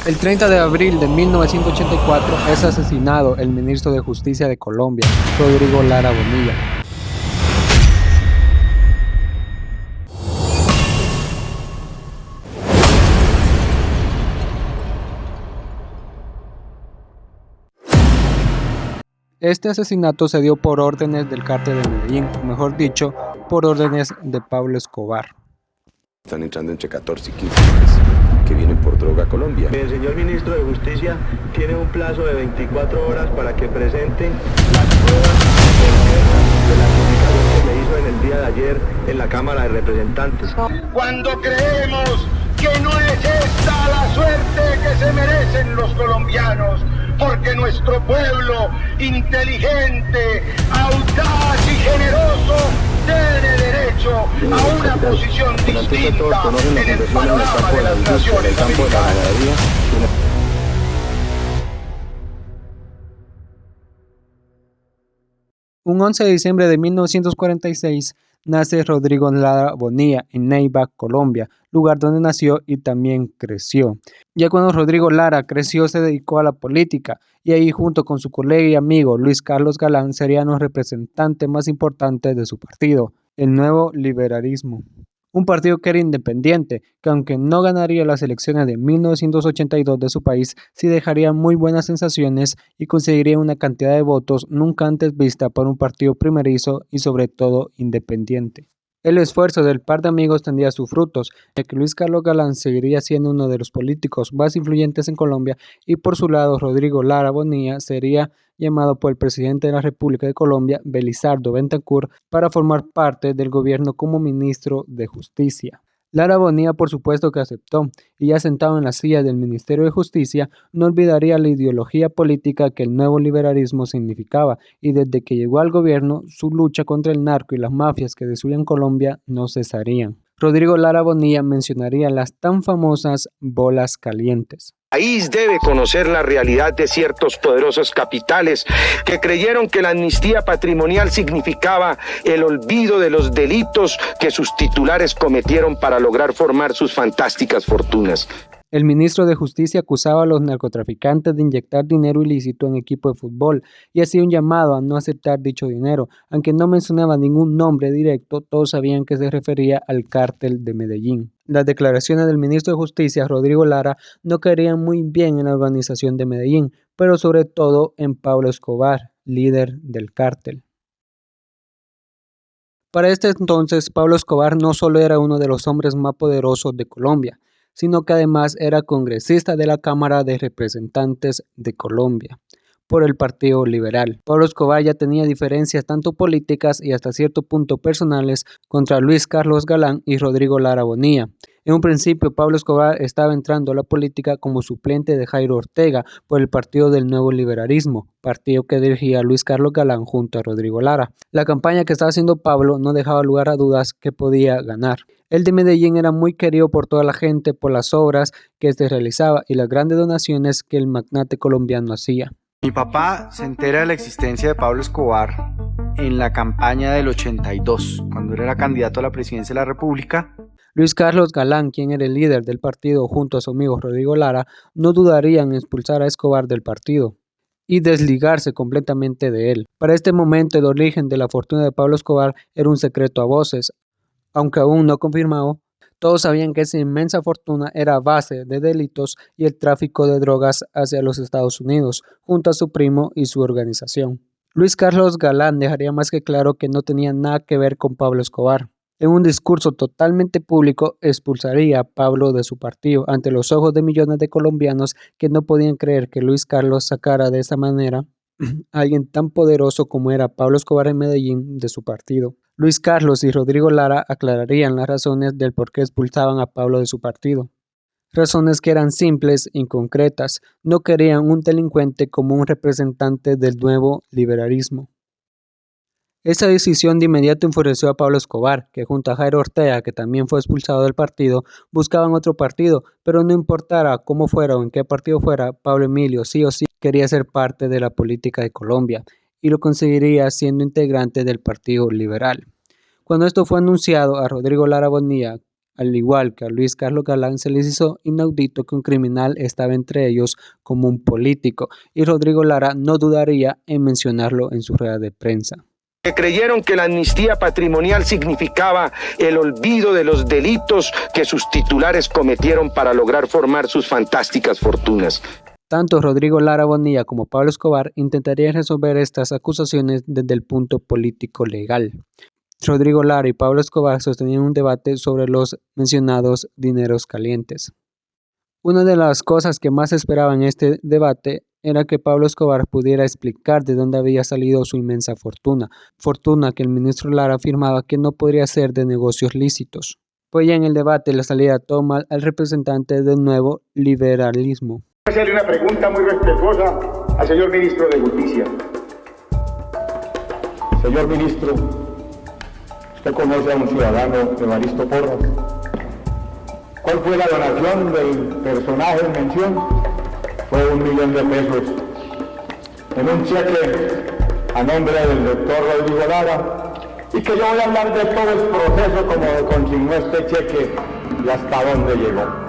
El 30 de abril de 1984 es asesinado el ministro de Justicia de Colombia, Rodrigo Lara Bonilla. Este asesinato se dio por órdenes del Cártel de Medellín, o mejor dicho, por órdenes de Pablo Escobar. Están entrando entre 14 y 15 horas que vienen por droga a Colombia. El señor ministro de Justicia tiene un plazo de 24 horas para que presente las pruebas de la comunicación que le hizo en el día de ayer en la Cámara de Representantes. Cuando creemos que no es esta la suerte que se merecen los colombianos, porque nuestro pueblo inteligente, audaz y generoso tiene derecho a una posición distinta en el panorama de las naciones americanas. Un 11 de diciembre de 1946 nace Rodrigo Lara Bonilla en Neiva, Colombia, lugar donde nació y también creció. Ya cuando Rodrigo Lara creció se dedicó a la política y ahí junto con su colega y amigo Luis Carlos Galán serían los representantes más importantes de su partido, el Nuevo Liberalismo. Un partido que era independiente, que aunque no ganaría las elecciones de 1982 de su país, sí dejaría muy buenas sensaciones y conseguiría una cantidad de votos nunca antes vista por un partido primerizo y sobre todo independiente. El esfuerzo del par de amigos tendría sus frutos, ya que Luis Carlos Galán seguiría siendo uno de los políticos más influyentes en Colombia y por su lado Rodrigo Lara Bonilla sería llamado por el presidente de la República de Colombia, Belisario Betancur, para formar parte del gobierno como ministro de Justicia. Lara Bonilla por supuesto que aceptó, y ya sentado en la silla del Ministerio de Justicia, no olvidaría la ideología política que el nuevo liberalismo significaba, y desde que llegó al gobierno, su lucha contra el narco y las mafias que destruían Colombia no cesarían. Rodrigo Lara Bonilla mencionaría las tan famosas bolas calientes. El país debe conocer la realidad de ciertos poderosos capitales que creyeron que la amnistía patrimonial significaba el olvido de los delitos que sus titulares cometieron para lograr formar sus fantásticas fortunas. El ministro de Justicia acusaba a los narcotraficantes de inyectar dinero ilícito en equipos de fútbol y hacía un llamado a no aceptar dicho dinero. Aunque no mencionaba ningún nombre directo, todos sabían que se refería al Cártel de Medellín. Las declaraciones del ministro de Justicia, Rodrigo Lara, no caerían muy bien en la organización de Medellín, pero sobre todo en Pablo Escobar, líder del cártel. Para este entonces, Pablo Escobar no solo era uno de los hombres más poderosos de Colombia, sino que además era congresista de la Cámara de Representantes de Colombia, por el Partido Liberal. Pablo Escobar ya tenía diferencias tanto políticas y hasta cierto punto personales contra Luis Carlos Galán y Rodrigo Lara Bonilla. En un principio, Pablo Escobar estaba entrando a la política como suplente de Jairo Ortega por el Partido del Nuevo Liberalismo, partido que dirigía Luis Carlos Galán junto a Rodrigo Lara. La campaña que estaba haciendo Pablo no dejaba lugar a dudas que podía ganar. El de Medellín era muy querido por toda la gente por las obras que éste realizaba y las grandes donaciones que el magnate colombiano hacía. Mi papá se entera de la existencia de Pablo Escobar en la campaña del 82, cuando era candidato a la presidencia de la República. Luis Carlos Galán, quien era el líder del partido junto a su amigo Rodrigo Lara, no dudaría en expulsar a Escobar del partido y desligarse completamente de él. Para este momento el origen de la fortuna de Pablo Escobar era un secreto a voces, aunque aún no confirmado. Todos sabían que esa inmensa fortuna era a base de delitos y el tráfico de drogas hacia los Estados Unidos, junto a su primo y su organización. Luis Carlos Galán dejaría más que claro que no tenía nada que ver con Pablo Escobar. En un discurso totalmente público expulsaría a Pablo de su partido ante los ojos de millones de colombianos que no podían creer que Luis Carlos sacara de esa manera a alguien tan poderoso como era Pablo Escobar en Medellín de su partido. Luis Carlos y Rodrigo Lara aclararían las razones del por qué expulsaban a Pablo de su partido. Razones que eran simples y concretas. No querían un delincuente como un representante del nuevo liberalismo. Esa decisión de inmediato enfureció a Pablo Escobar, que junto a Jairo Ortega, que también fue expulsado del partido, buscaban otro partido, pero no importara cómo fuera o en qué partido fuera, Pablo Emilio sí o sí quería ser parte de la política de Colombia, y lo conseguiría siendo integrante del Partido Liberal. Cuando esto fue anunciado a Rodrigo Lara Bonilla, Al igual que a Luis Carlos Galán, se les hizo inaudito que un criminal estaba entre ellos como un político, y Rodrigo Lara no dudaría en mencionarlo en su rueda de prensa. Que creyeron que la amnistía patrimonial significaba el olvido de los delitos que sus titulares cometieron para lograr formar sus fantásticas fortunas. Tanto Rodrigo Lara Bonilla como Pablo Escobar intentarían resolver estas acusaciones desde el punto político legal. Rodrigo Lara y Pablo Escobar sostenían un debate sobre los mencionados dineros calientes. Una de las cosas que más esperaban en este debate era que Pablo Escobar pudiera explicar de dónde había salido su inmensa fortuna que el ministro Lara afirmaba que no podría ser de negocios lícitos. Pues ya en el debate la salida toma al representante del nuevo liberalismo. Voy a hacerle una pregunta muy respetuosa al señor ministro de Justicia. Señor ministro, usted conoce a un ciudadano, Evaristo Porras. ¿Cuál fue la donación del personaje en mención? Fue $1.000.000 en un cheque a nombre del doctor Rodrigo Lara, y que yo voy a hablar de todo el proceso como consignó este cheque y hasta dónde llegó.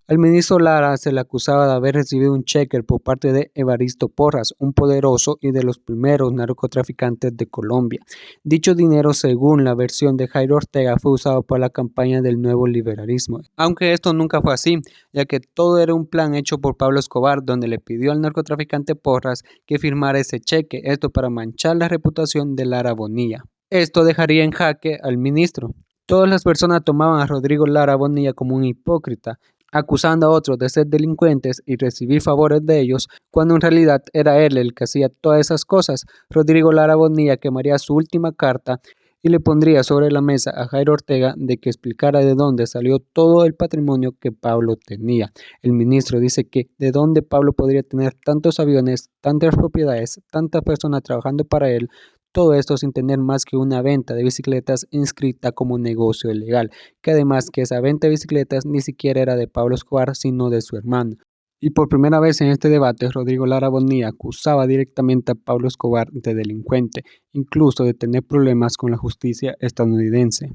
Al ministro Lara se le acusaba de haber recibido un cheque por parte de Evaristo Porras, un poderoso y de los primeros narcotraficantes de Colombia. Dicho dinero, según la versión de Jairo Ortega, fue usado para la campaña del nuevo liberalismo. Aunque esto nunca fue así, ya que todo era un plan hecho por Pablo Escobar, donde le pidió al narcotraficante Porras que firmara ese cheque, esto para manchar la reputación de Lara Bonilla. Esto dejaría en jaque al ministro. Todas las personas tomaban a Rodrigo Lara Bonilla como un hipócrita, acusando a otros de ser delincuentes y recibir favores de ellos, cuando en realidad era él el que hacía todas esas cosas. Rodrigo Lara Bonilla quemaría su última carta y le pondría sobre la mesa a Jairo Ortega de que explicara de dónde salió todo el patrimonio que Pablo tenía. El ministro dice que de dónde Pablo podría tener tantos aviones, tantas propiedades, tantas personas trabajando para él. Todo esto sin tener más que una venta de bicicletas inscrita como negocio ilegal, que además que esa venta de bicicletas ni siquiera era de Pablo Escobar, sino de su hermano. Y por primera vez en este debate, Rodrigo Lara Bonilla acusaba directamente a Pablo Escobar de delincuente, incluso de tener problemas con la justicia estadounidense.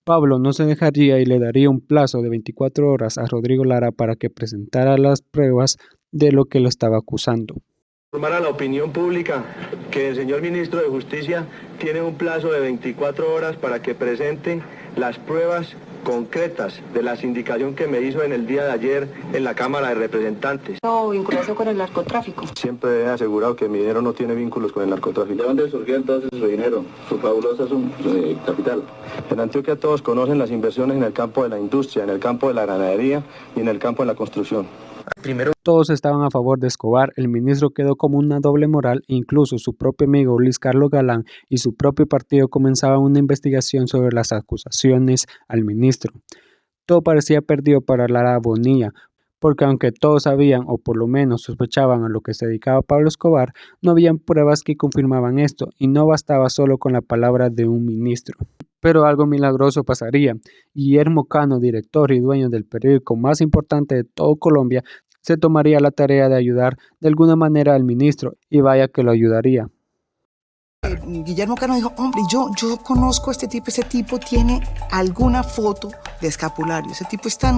Pablo no se dejaría y le daría un plazo de 24 horas a Rodrigo Lara para que presentara las pruebas de lo que lo estaba acusando. Informar a la opinión pública que el señor ministro de Justicia tiene un plazo de 24 horas para que presente las pruebas concretas de la sindicación que me hizo en el día de ayer en la Cámara de Representantes. No, vinculación con el narcotráfico. Siempre he asegurado que mi dinero no tiene vínculos con el narcotráfico. ¿De dónde surgió entonces su dinero, su fabulosa capital? En Antioquia todos conocen las inversiones en el campo de la industria, en el campo de la ganadería y en el campo de la construcción. Todos estaban a favor de Escobar. El ministro quedó como una doble moral, e incluso su propio amigo Luis Carlos Galán y su propio partido comenzaban una investigación sobre las acusaciones al ministro. Todo parecía perdido para Lara Bonilla, porque aunque todos sabían o por lo menos sospechaban a lo que se dedicaba Pablo Escobar, no habían pruebas que confirmaban esto, y no bastaba solo con la palabra de un ministro. Pero algo milagroso pasaría. Guillermo Cano, director y dueño del periódico más importante de todo Colombia, se tomaría la tarea de ayudar de alguna manera al ministro, y vaya que lo ayudaría. Guillermo Cano dijo, hombre, yo conozco a este tipo, ese tipo tiene alguna foto de escapulario, ese tipo está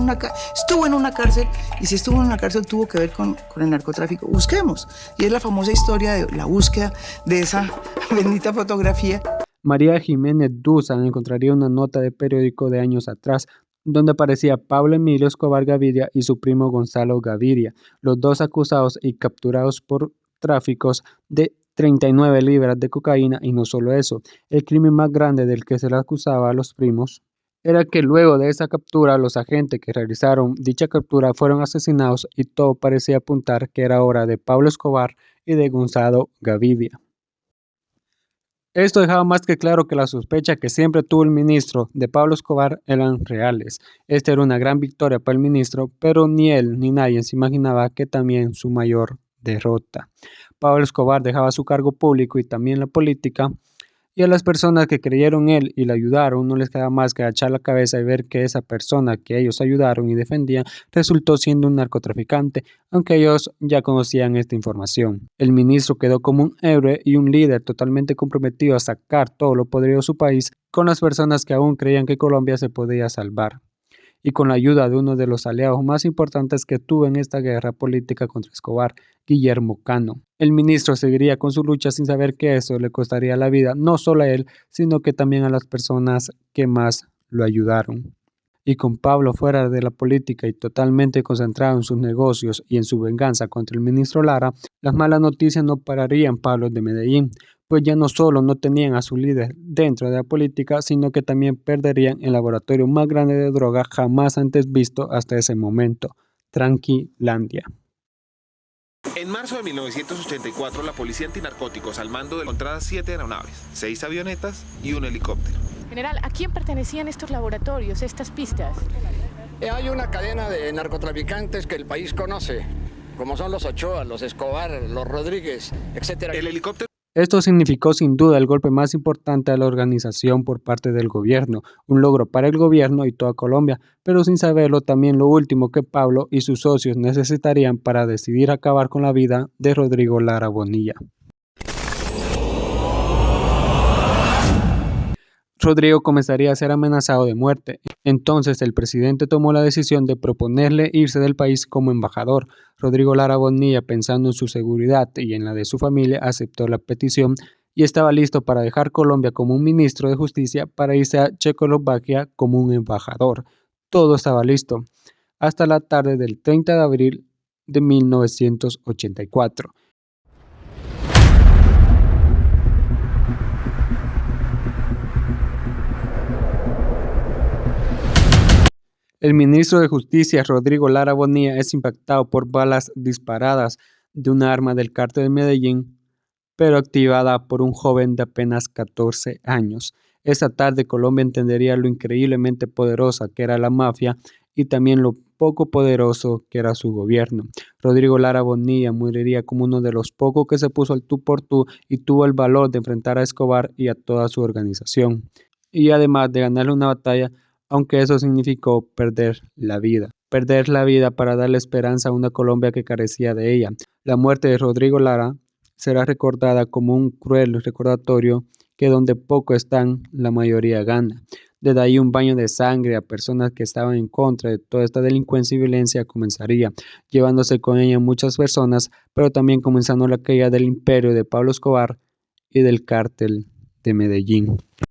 estuvo en una cárcel, y si estuvo en una cárcel tuvo que ver con el narcotráfico, busquemos. Y es la famosa historia de la búsqueda de esa bendita fotografía. María Jiménez Duzan encontraría una nota de periódico de años atrás, donde aparecía Pablo Emilio Escobar Gaviria y su primo Gonzalo Gaviria, los dos acusados y capturados por tráficos de 39 libras de cocaína. Y no solo eso, el crimen más grande del que se le acusaba a los primos era que luego de esa captura los agentes que realizaron dicha captura fueron asesinados, y todo parecía apuntar que era obra de Pablo Escobar y de Gonzalo Gaviria. Esto dejaba más que claro que la sospecha que siempre tuvo el ministro de Pablo Escobar eran reales. Esta era una gran victoria para el ministro, pero ni él ni nadie se imaginaba que también su mayor derrota. Pablo Escobar dejaba su cargo público y también la política, y a las personas que creyeron en él y le ayudaron no les queda más que agachar la cabeza y ver que esa persona que ellos ayudaron y defendían resultó siendo un narcotraficante, aunque ellos ya conocían esta información. El ministro quedó como un héroe y un líder totalmente comprometido a sacar todo lo podrido de su país con las personas que aún creían que Colombia se podía salvar. y con la ayuda de uno de los aliados más importantes que tuvo en esta guerra política contra Escobar, Guillermo Cano. El ministro seguiría con su lucha sin saber que eso le costaría la vida no solo a él, sino que también a las personas que más lo ayudaron. Y con Pablo fuera de la política y totalmente concentrado en sus negocios y en su venganza contra el ministro Lara, las malas noticias no pararían Pablos de Medellín, pues ya no solo no tenían a su líder dentro de la política, sino que también perderían el laboratorio más grande de droga jamás antes visto hasta ese momento, Tranquilandia. En marzo de 1984, la Policía Antinarcóticos, al mando de encontradas 7 aeronaves, 6 avionetas y un helicóptero. General, ¿a quién pertenecían estos laboratorios, estas pistas? Hay una cadena de narcotraficantes que el país conoce, como son los Ochoa, los Escobar, los Rodríguez, etc. El helicóptero. Esto significó sin duda el golpe más importante a la organización por parte del gobierno, un logro para el gobierno y toda Colombia, pero sin saberlo también lo último que Pablo y sus socios necesitarían para decidir acabar con la vida de Rodrigo Lara Bonilla. Rodrigo comenzaría a ser amenazado de muerte. Entonces el presidente tomó la decisión de proponerle irse del país como embajador. Rodrigo Lara Bonilla, pensando en su seguridad y en la de su familia, aceptó la petición y estaba listo para dejar Colombia como un ministro de justicia para irse a Checoslovaquia como un embajador. Todo estaba listo, hasta la tarde del 30 de abril de 1984. El ministro de Justicia, Rodrigo Lara Bonilla, es impactado por balas disparadas de un arma del cártel de Medellín, pero activada por un joven de apenas 14 años. Esa tarde Colombia entendería lo increíblemente poderosa que era la mafia y también lo poco poderoso que era su gobierno. Rodrigo Lara Bonilla moriría como uno de los pocos que se puso al tú por tú y tuvo el valor de enfrentar a Escobar y a toda su organización. Y además de ganarle una batalla, aunque eso significó perder la vida para darle esperanza a una Colombia que carecía de ella. La muerte de Rodrigo Lara será recordada como un cruel recordatorio que donde poco están, la mayoría gana. Desde ahí un baño de sangre a personas que estaban en contra de toda esta delincuencia y violencia comenzaría, llevándose con ella muchas personas, pero también comenzando la caída del imperio de Pablo Escobar y del cártel de Medellín.